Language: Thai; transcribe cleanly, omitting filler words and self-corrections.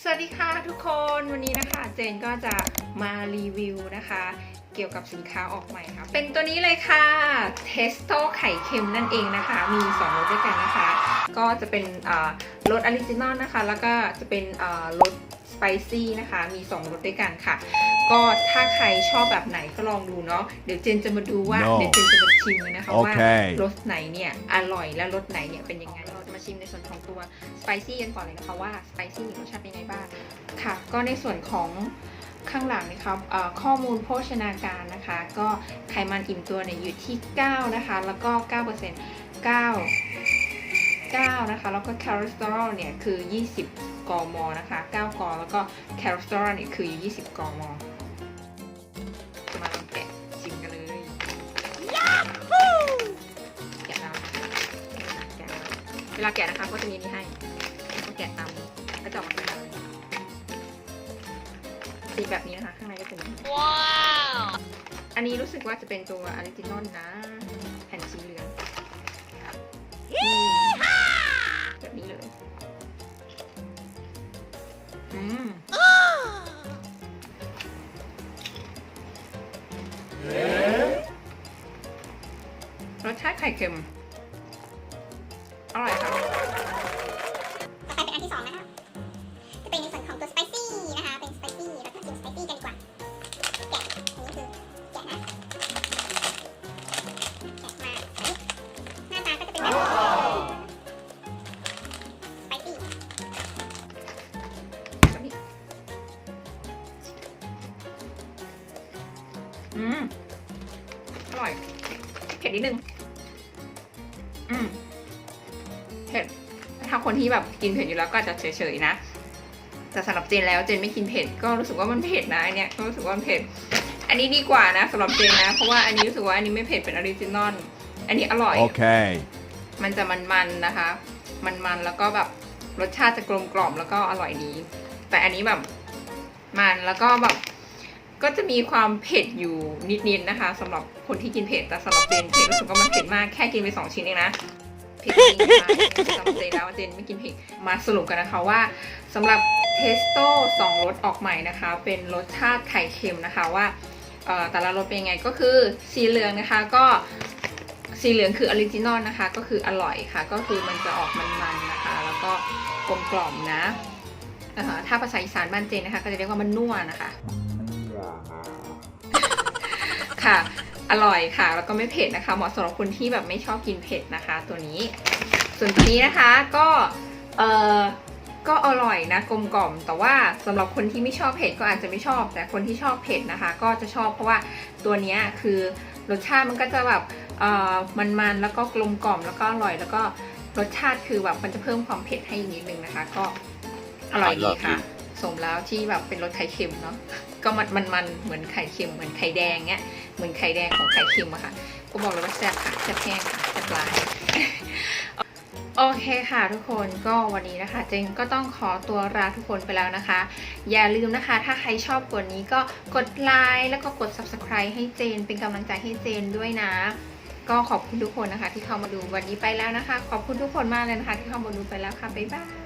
สวัสดีค่ะทุกคนวันนี้นะคะเจนก็จะมารีวิวนะคะเกี่ยวกับสินค้าออกใหม่ค่ะเป็นตัวนี้เลยค่ะเทสโต้ไข่เค็มนั่นเองนะคะมี2รสด้วยกันนะคะก็จะเป็นรสออริจินอลนะคะแล้วก็จะเป็นรสสไปซี่นะคะมี2รสด้วยกันค่ะก็ถ้าใครชอบแบบไหนก็ลองดูเนาะเดี๋ยวเจนจะมาดูว่าเดี๋ยวเจนจะมาชิมเลยนะคะว่ารสไหนเนี่ยอร่อยและรสไหนเนี่ยเป็นยังไงเราจะมาชิมในส่วนของตัวสไปซี่กันก่อนเลยนะคะว่าสไปซี่มีรสชาติเป็นยังไงบ้างค่ะก็ในส่วนของข้างหลังนะครับข้อมูลโภชนาการนะคะก็ไขมันอิ่มตัวเนี่ยอยู่ที่9นะคะแล้วก็ 9% 9นะคะแล้วก็คอเลสเตอรอลเนี่ยคือ20 กมนะคะ9 กแล้วก็คอเลสเตอรอลเนี่ยคือ20 กมจะมาลองแกะชิมกันเลยแกะแล้วเวลาแกะนะคะก็จะมีนี่ให้ก็แกะตามแล้วจะออกมาเป็นแบบสีแบบนี้นะคะข้างในก็เป็นว้าวอันนี้รู้สึกว่าจะเป็นตัวออริจินอลนะแผ่นสีเหลืองแบบนี้เลยรสชาติไข่เค็มอร่อยค่ะต่อไปเป็นอันที่2นะคะจะเป็นในส่วนของตัวสไปซี่นะคะเป็นสไปซี่เราจะกินสไปซี่กันดีกว่าแกะอันนี้คือแกะนะแกะมาหน้าตาก็จะเป็นแบบสไปซี่แบบนี้อร่อยเผ็ดนิดนึงเผ็ดถ้าคนที่แบบกินเผ็ดอยู่แล้วก็อาจจะเฉยๆนะแต่สำหรับเจนแล้วเจนไม่กินเผ็ดก็รู้สึกว่ามันเผ็ดนะเนี่ยก็รู้สึกว่ามันเผ็ดอันนี้ดีกว่านะสำหรับเจนนะเพราะว่าอันนี้รู้สึกว่าอันนี้ไม่เผ็ดเป็นออริจินอลอันนี้อร่อยมันจะมันๆนะคะมันแล้วก็แบบรสชาติจะกลมกล่อมแล้วก็อร่อยดีแต่อันนี้แบบมันแล้วก็แบบก็จะมีความเผ็ดอยู่นิดๆนะคะสำหรับคนที่กินเผ็ดแต่สำหรับเจนรู้สึกว่ามันเผ็ดมากแค่กินไป2 ชิ้นเองนะเผ็ดจริงนะคะสำหรับเจนแล้วเจนไม่กินเผ็ดมาสรุปกันนะคะว่าสำหรับเทสโต้2รสออกใหม่นะคะเป็นรสชาติไข่เค็มนะคะว่าแต่ละรสเป็นยังไงก็คือสีเหลืองนะคะก็สีเหลืองคือออริจินอลนะคะก็คืออร่อยค่ะก็คือมันจะออกมันๆนะคะแล้วก็กลมกล่อมนะถ้าภาษาอีสานบ้านเจนนะคะก็จะเรียกว่ามันนัวนะคะค่ะอร่อยค่ะแล้วก็ไม่เผ็ดนะคะเหมาะสำหรับคนที่แบบไม่ชอบกินเผ็ดนะคะตัวนี้ส่วนตัวนี้นะคะก็อร่อยนะกลมกล่อมแต่ว่าสำหรับคนที่ไม่ชอบเผ็ดก็อาจจะไม่ชอบแต่คนที่ชอบเผ็ดนะคะก็จะชอบเพราะว่าตัวนี้คือรสชาติมันก็จะแบบมันแล้วก็กลมกล่อมแล้วก็อร่อยแล้วก็รสชาติคือแบบมันจะเพิ่มความเผ็ดให้นิดนึงนะคะก็อร่อยดีค่ะสมแล้วที่แบบเป็นรสไข่เค็มเนาะก็มันเหมือนไข่เค็มเหมือนไข่แดงเนี้ยเหมือนไข่แดงของไข่เค็มอะค่ะก็บอกเลยว่าแซ่บค่ะแซ่บแห้งค่ะแซ่บหลายโอเคค่ะทุกคนก็วันนี้นะคะเจนก็ต้องขอตัวลาทุกคนไปแล้วนะคะอย่าลืมนะคะถ้าใครชอบกดนี้ก็กดไลค์แล้วก็กด Subscribe ให้เจนเป็นกำลังใจให้เจนด้วยนะก็ขอบคุณทุกคนนะคะที่เข้ามาดูวันนี้ไปแล้วนะคะขอบคุณทุกคนมากเลยนะคะที่เข้ามาดูไปแล้วค่ะบ๊ายบาย